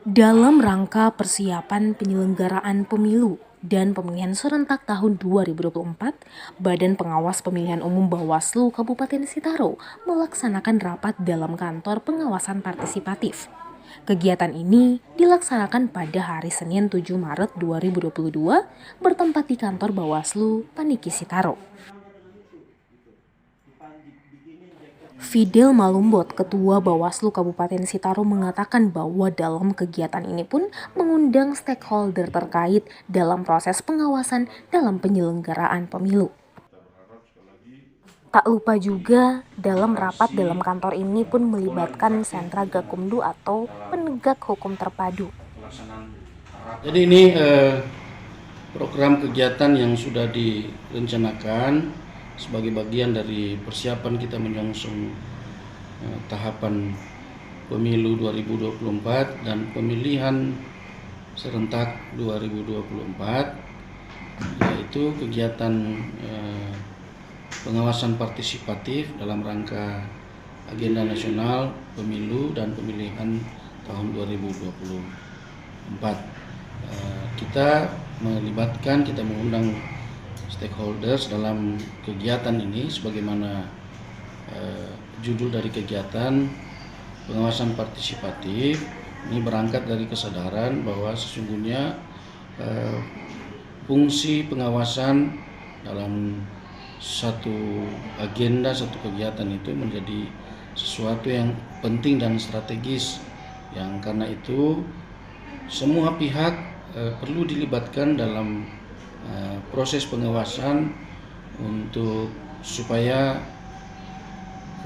Dalam rangka persiapan penyelenggaraan pemilu dan pemilihan serentak tahun 2024, Badan Pengawas Pemilihan Umum Bawaslu Kabupaten Sitaro melaksanakan rapat dalam kantor pengawasan partisipatif. Kegiatan ini dilaksanakan pada hari Senin 7 Maret 2022 bertempat di kantor Bawaslu Paniki Sitaro. Fidel Malumbot, Ketua Bawaslu Kabupaten Sitaro mengatakan bahwa dalam kegiatan ini pun mengundang stakeholder terkait dalam proses pengawasan dalam penyelenggaraan pemilu. Tak lupa juga dalam rapat dalam kantor ini pun melibatkan sentra Gakumdu atau penegak hukum terpadu. Jadi ini program kegiatan yang sudah direncanakan sebagai bagian dari persiapan kita menyongsong tahapan pemilu 2024 dan pemilihan serentak 2024, yaitu kegiatan pengawasan partisipatif dalam rangka agenda nasional pemilu dan pemilihan tahun 2024. Kita mengundang stakeholders dalam kegiatan ini sebagaimana judul dari kegiatan pengawasan partisipatif. Ini berangkat dari kesadaran bahwa sesungguhnya fungsi pengawasan dalam satu agenda, satu kegiatan itu menjadi sesuatu yang penting dan strategis, yang karena itu semua pihak perlu dilibatkan dalam proses pengawasan untuk supaya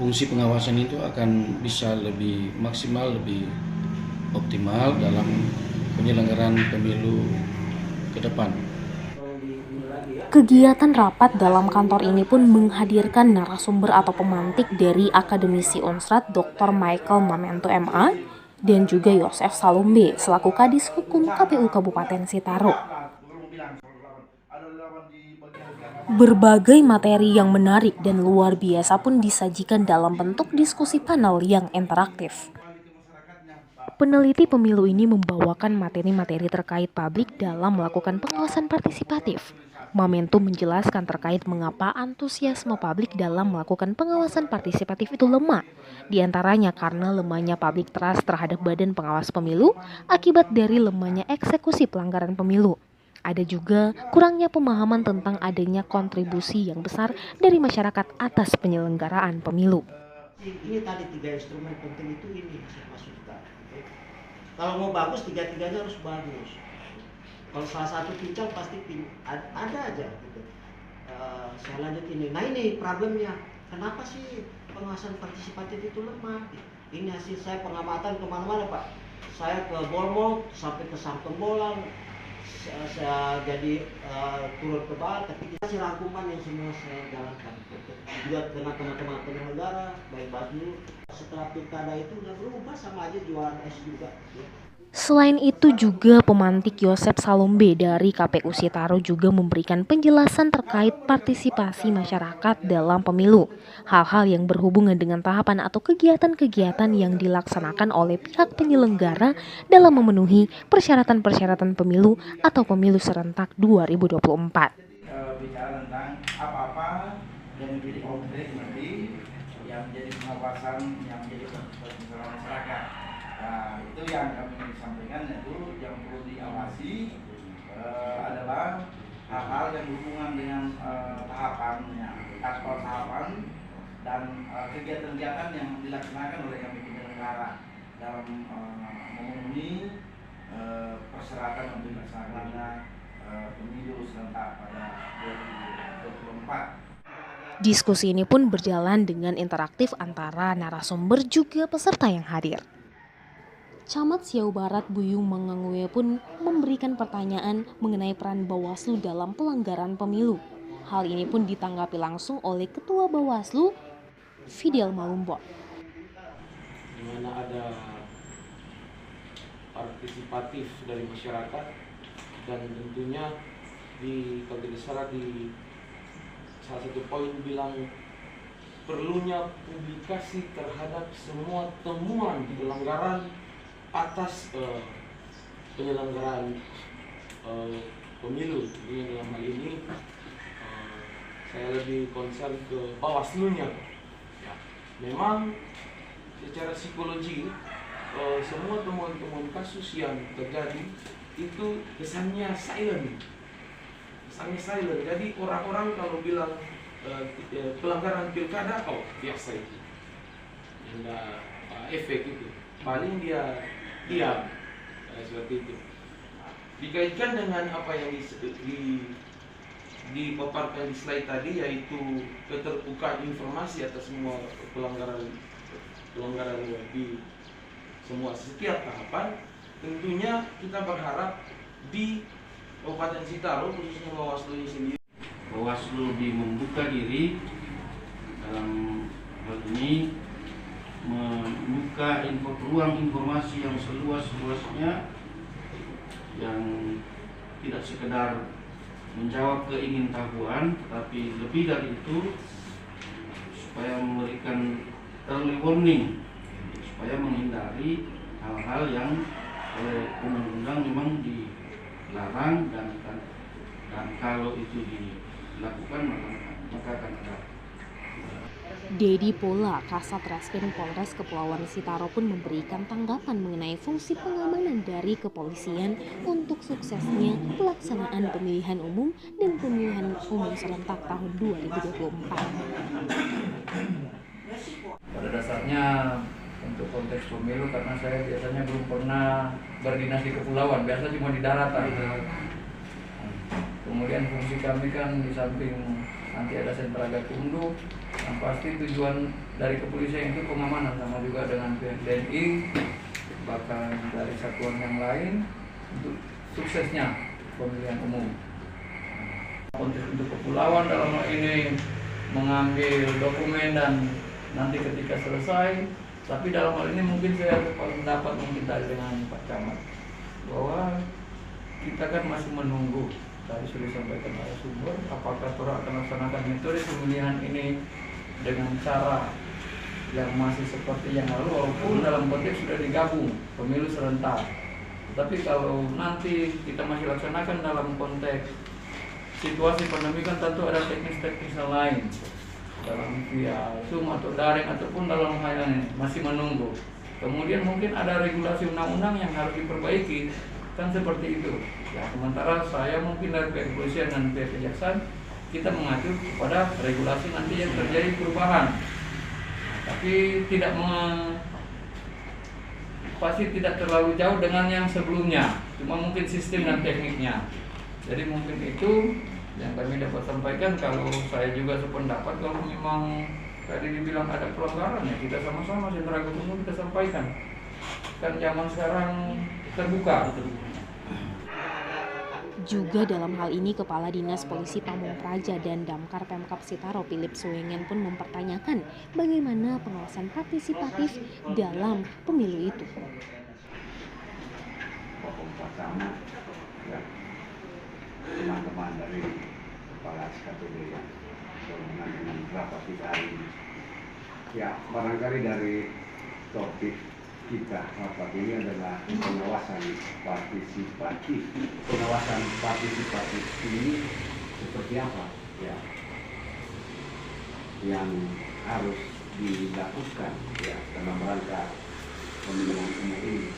fungsi pengawasan itu akan bisa lebih maksimal, lebih optimal dalam penyelenggaraan pemilu ke depan. Kegiatan rapat dalam kantor ini pun menghadirkan narasumber atau pemantik dari Akademisi Unsrat Dr. Michael Mamento MA dan juga Yosef Salombe selaku Kadis Hukum KPU Kabupaten Sitaro. Berbagai materi yang menarik dan luar biasa pun disajikan dalam bentuk diskusi panel yang interaktif. Peneliti pemilu ini membawakan materi-materi terkait publik dalam melakukan pengawasan partisipatif. Mamento menjelaskan terkait mengapa antusiasme publik dalam melakukan pengawasan partisipatif itu lemah. Di antaranya karena lemahnya public trust terhadap Badan Pengawas Pemilu akibat dari lemahnya eksekusi pelanggaran pemilu. Ada juga kurangnya pemahaman tentang adanya kontribusi yang besar dari masyarakat atas penyelenggaraan pemilu. Ini tadi 3 instrumen penting itu ini saya maksudkan. Kalau mau bagus, tiga-tiganya harus bagus. Kalau salah satu pincang pasti ada aja gitu. Saya lanjut ini. Nah ini problemnya. Kenapa sih pengawasan partisipatif itu lemah? Ini hasil saya pengamatan kemana-mana Pak. Saya ke Bormok sampai ke Sangkembolang. Saya jadi turun ke bawah, tapi hasil rangkuman yang semua saya jalankan juga dengan teman-teman penyelenggara baik Baslu. Setelah pilkada itu udah berubah sama aja jualan es juga ya. Selain itu juga pemantik Yosef Salombe dari KPU Sitaro juga memberikan penjelasan terkait partisipasi masyarakat dalam pemilu. Hal-hal yang berhubungan dengan tahapan atau kegiatan-kegiatan yang dilaksanakan oleh pihak penyelenggara dalam memenuhi persyaratan-persyaratan pemilu atau pemilu serentak 2024. Bicara tentang apa-apa yang menjadi konkret nanti, yang menjadi pengawasan, yang menjadi partisipasi masyarakat. Nah, itu yang kami sampaikan, yaitu yang perlu diawasi adalah hal-hal yang berhubungan dengan tahapannya, aspal tahapan dan kegiatan-kegiatan yang dilaksanakan oleh kami penyelenggara dalam memenuhi persyaratan untuk dilaksanakannya pemilu serentak pada 2024. Diskusi ini pun berjalan dengan interaktif antara narasumber juga peserta yang hadir. Camat Siau Barat Buyung Mangangue pun memberikan pertanyaan mengenai peran Bawaslu dalam pelanggaran pemilu. Hal ini pun ditanggapi langsung oleh Ketua Bawaslu, Fidel Malumbot. Di mana ada partisipatif dari masyarakat dan tentunya kalau tidak salah di salah satu poin bilang perlunya publikasi terhadap semua temuan pelanggaran atas penyelenggaraan pemilu. Jadi dalam hal ini saya lebih concern ke Bawaslu-nya. Ya, memang secara psikologi semua temuan-temuan kasus yang terjadi itu kesannya silent. Jadi orang-orang kalau bilang pelanggaran pilkada, oh biasa itu, nggak efek itu, paling dia diam, seperti itu. Dikaitkan dengan apa yang dipaparkan di slide tadi, yaitu keterbukaan informasi atas semua pelanggaran di semua setiap tahapan. Tentunya kita berharap di Kabupaten Sitaro, khususnya Bawaslu ini sendiri, Bawaslu lebih membuka diri dalam hal ini, membuka ruang informasi yang seluas-luasnya, yang tidak sekedar menjawab keingintahuan, tapi lebih dari itu supaya memberikan early warning, supaya menghindari hal-hal yang oleh undang-undang memang dilarang, dan kalau itu dilakukan maka akan ada. Dedi Pola, Kasat Reskrim Polres Kepulauan Sitaro pun memberikan tanggapan mengenai fungsi pengamanan dari kepolisian untuk suksesnya pelaksanaan pemilihan umum dan pemilihan umum serentak tahun 2024. Pada dasarnya untuk konteks pemilu, karena saya biasanya belum pernah berdinas di kepulauan, biasa cuma di daratan. Kemudian fungsi kami kan di samping nanti ada sentra Gakumdu, yang pasti tujuan dari kepolisian itu pengamanan, sama juga dengan pihak TNI, bahkan dari satuan yang lain untuk suksesnya pemilihan umum. Konteks untuk kepulauan dalam hal ini mengambil dokumen dan nanti ketika selesai, tapi dalam hal ini mungkin saya pendapat mungkin tadi dengan Pak Camat bahwa kita kan masih menunggu, tadi sudah disampaikan oleh sumber, apakah Tora akan melaksanakan metode pemilihan ini dengan cara yang masih seperti yang lalu, walaupun dalam konteks sudah digabung pemilu serentak. Tapi kalau nanti kita masih laksanakan dalam konteks situasi pandemi, kan tentu ada teknis-teknis lain dalam via Zoom atau daring ataupun dalam hal ini masih menunggu. Kemudian mungkin ada regulasi undang-undang yang harus diperbaiki, kan seperti itu. Ya, sementara saya mungkin dari pihak kepolisian dan pihak kejaksaan kita mengacu kepada regulasi nanti yang terjadi perubahan. Tapi pasti tidak terlalu jauh dengan yang sebelumnya, cuma mungkin sistem dan tekniknya. Jadi mungkin itu yang kami dapat sampaikan. Kalau saya juga sependapat, kalau memang tadi dibilang ada pelanggaran, ya kita sama-sama sentra gabungan kita sampaikan. Kan zaman sekarang terbuka. Juga dalam hal ini, Kepala Dinas Polisi Pamung Praja dan Damkar Pemkab Sitaro Philip Suwengen pun mempertanyakan bagaimana pengawasan partisipatif dalam pemilu itu. Teman-teman dari Kepala SKPD yang berhubungan dengan berapa kita hari ini. Ya, barangkali dari topik kita rapat ini adalah pengawasan partisipatif. Pengawasan partisipatif ini seperti apa? Ya, yang harus dilakukan ya dalam rangka pemilihan umum ini.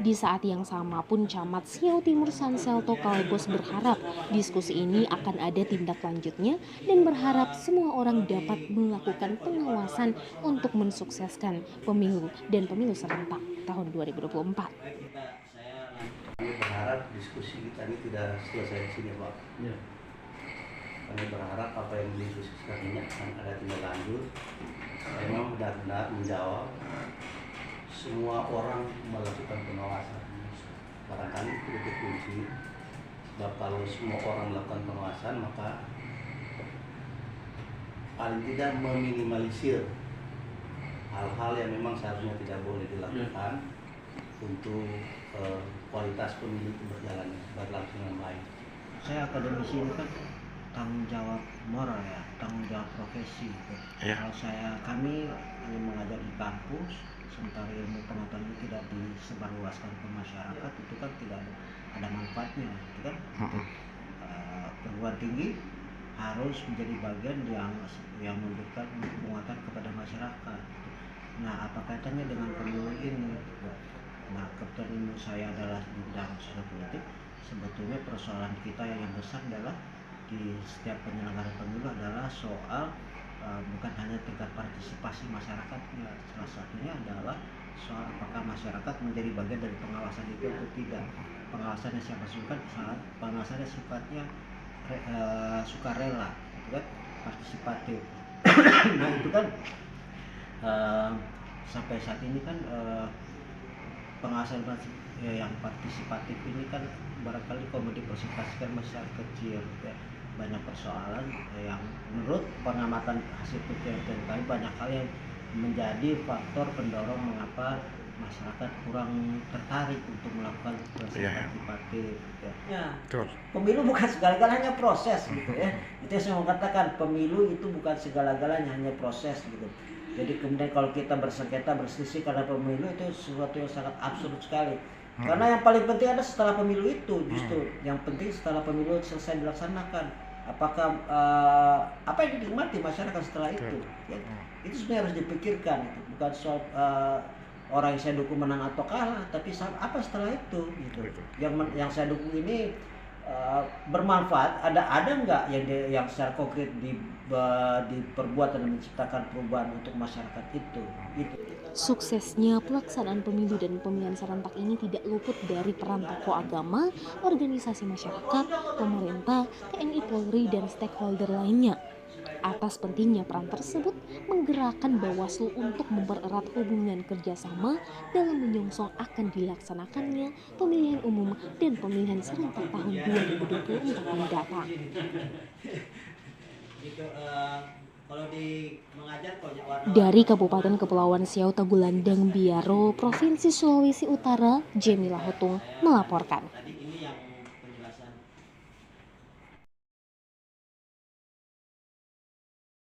Di saat yang sama pun Camat Siau Timur Sanselto Kalebos berharap diskusi ini akan ada tindak lanjutnya dan berharap semua orang dapat melakukan pengawasan untuk mensukseskan pemilu dan pemilu serentak tahun 2024. Kami berharap diskusi kita ini tidak selesai di sini, Pak. Ya. Kami berharap apa yang didiskusikan ini akan ada tindak lanjut, memang benar-benar menjawab semua orang melakukan pengawasan. Barangkali itu titik kunci. Sebab kalau semua orang melakukan pengawasan, maka paling tidak meminimalisir hal-hal yang memang seharusnya tidak boleh dilakukan untuk kualitas pemilu itu berlangsung dengan baik. Saya akademisi ini kan tanggung jawab moral ya, tanggung jawab profesi. Kalau kami hanya mengajar di kampus, sementara ilmu pengetahuan itu tidak disebarluaskan ke masyarakat, itu kan tidak ada manfaatnya, gitu kan? Perguruan tinggi harus menjadi bagian yang memberikan penguatan kepada masyarakat. Nah, apa kaitannya dengan pemilu ini? Nah, kebetulan ilmu saya adalah di bidang sosial politik. Sebetulnya persoalan kita yang besar adalah di setiap penyelenggaraan pemilu adalah soal bukan hanya tingkat partisipasi masyarakatnya. Salah satunya adalah soal apakah masyarakat menjadi bagian dari pengawasan itu atau tidak. Pengawasannya siapa suka, pengawasannya sifatnya sukarela, gitu kan, partisipatif. Nah itu kan sampai saat ini kan pengawasan yang partisipatif ini kan barangkali kalau dipresentasikan masyarakat kecil, ya, banyak persoalan yang menurut pengamatan hasil penelitian kami banyak hal yang menjadi faktor pendorong mengapa masyarakat kurang tertarik untuk melakukan proses partisipatif. Ya. Pemilu bukan segala-galanya proses, gitu ya. Itu yang saya mau katakan, pemilu itu bukan segala-galanya, hanya proses, gitu. Jadi kemudian kalau kita bersengketa berselisih karena pemilu itu sesuatu yang sangat absurd sekali. Karena yang paling penting ada setelah pemilu itu, justru yang penting setelah pemilu selesai dilaksanakan, apakah apa yang dinikmati masyarakat setelah itu, ya, itu sebenarnya harus dipikirkan, bukan soal orang yang saya dukung menang atau kalah, tapi apa setelah itu, gitu. Yang saya dukung ini bermanfaat, ada nggak yang secara konkret diperbuat dan menciptakan perubahan untuk masyarakat itu. Suksesnya pelaksanaan pemilu dan pemilihan serentak ini tidak luput dari peran tokoh agama, organisasi masyarakat, pemerintah, TNI Polri, dan stakeholder lainnya. Atas pentingnya peran tersebut menggerakkan Bawaslu untuk mempererat hubungan kerjasama dalam menyongsong akan dilaksanakannya pemilihan umum dan pemilihan serentak tahun 2024 mendatang. Dari Kabupaten Kepulauan Siau Tagulandang Biaro, Provinsi Sulawesi Utara, Jemilah Hotung melaporkan.